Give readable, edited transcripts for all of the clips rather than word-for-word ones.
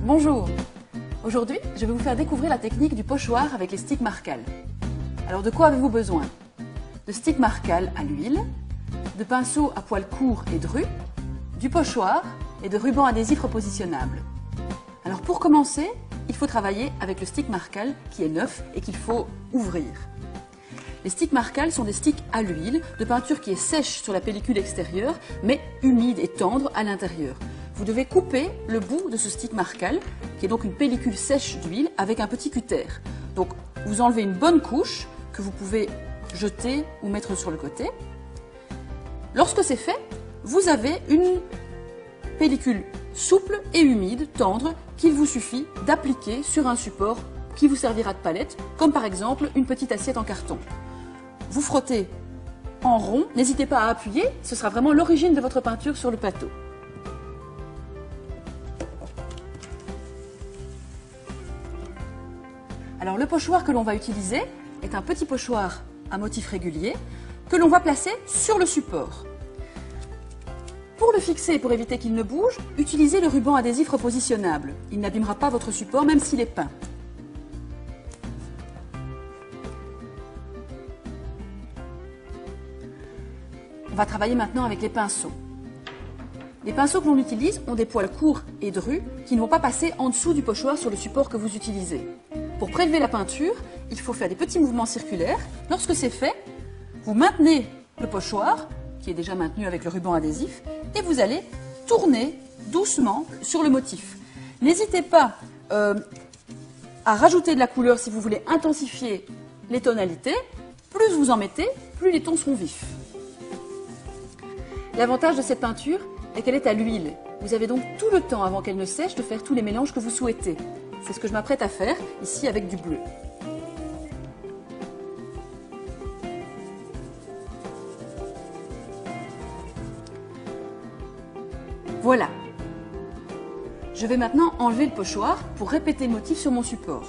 Bonjour! Aujourd'hui, je vais vous faire découvrir la technique du pochoir avec les sticks Marcal. Alors de quoi avez-vous besoin? De sticks Marcal à l'huile, de pinceaux à poils courts et drus, du pochoir et de rubans adhésifs repositionnables. Alors pour commencer, il faut travailler avec le stick Marcal qui est neuf et qu'il faut ouvrir. Les sticks Marcal sont des sticks à l'huile, de peinture qui est sèche sur la pellicule extérieure, mais humide et tendre à l'intérieur. Vous devez couper le bout de ce stick Marcal, qui est donc une pellicule sèche d'huile, avec un petit cutter. Donc vous enlevez une bonne couche que vous pouvez jeter ou mettre sur le côté. Lorsque c'est fait, vous avez une pellicule souple et humide, tendre, qu'il vous suffit d'appliquer sur un support qui vous servira de palette, comme par exemple une petite assiette en carton. Vous frottez en rond, n'hésitez pas à appuyer, ce sera vraiment l'origine de votre peinture sur le plateau. Alors le pochoir que l'on va utiliser est un petit pochoir à motif régulier que l'on va placer sur le support. Pour le fixer et pour éviter qu'il ne bouge, utilisez le ruban adhésif repositionnable. Il n'abîmera pas votre support même s'il est peint. On va travailler maintenant avec les pinceaux. Les pinceaux que l'on utilise ont des poils courts et drus qui ne vont pas passer en dessous du pochoir sur le support que vous utilisez. Pour prélever la peinture, il faut faire des petits mouvements circulaires. Lorsque c'est fait, vous maintenez le pochoir, qui est déjà maintenu avec le ruban adhésif, et vous allez tourner doucement sur le motif. N'hésitez pas à rajouter de la couleur si vous voulez intensifier les tonalités. Plus vous en mettez, plus les tons seront vifs. L'avantage de cette peinture est qu'elle est à l'huile. Vous avez donc tout le temps avant qu'elle ne sèche de faire tous les mélanges que vous souhaitez. C'est ce que je m'apprête à faire ici avec du bleu. Voilà. Je vais maintenant enlever le pochoir pour répéter le motif sur mon support.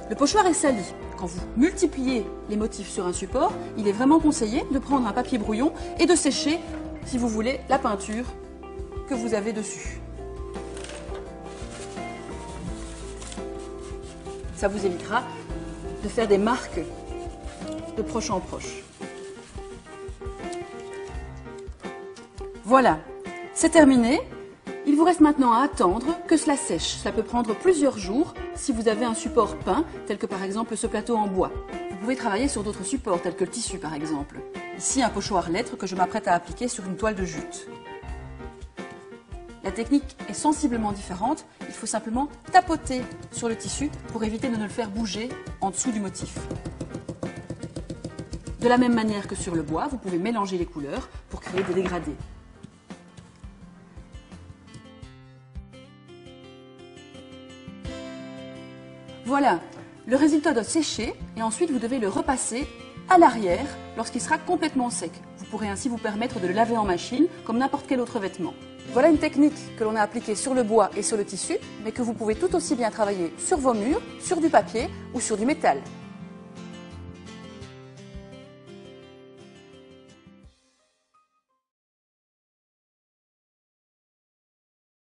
Le pochoir est sali. Quand vous multipliez les motifs sur un support, il est vraiment conseillé de prendre un papier brouillon et de sécher, si vous voulez, la peinture que vous avez dessus. Ça vous évitera de faire des marques de proche en proche. Voilà, c'est terminé. Il vous reste maintenant à attendre que cela sèche. Cela peut prendre plusieurs jours si vous avez un support peint, tel que par exemple ce plateau en bois. Vous pouvez travailler sur d'autres supports, tels que le tissu par exemple. Ici, un pochoir lettre que je m'apprête à appliquer sur une toile de jute. La technique est sensiblement différente. Il faut simplement tapoter sur le tissu pour éviter de ne le faire bouger en dessous du motif. De la même manière que sur le bois, vous pouvez mélanger les couleurs pour créer des dégradés. Voilà, le résultat doit sécher et ensuite vous devez le repasser à l'arrière lorsqu'il sera complètement sec. Vous pourrez ainsi vous permettre de le laver en machine comme n'importe quel autre vêtement. Voilà une technique que l'on a appliquée sur le bois et sur le tissu, mais que vous pouvez tout aussi bien travailler sur vos murs, sur du papier ou sur du métal.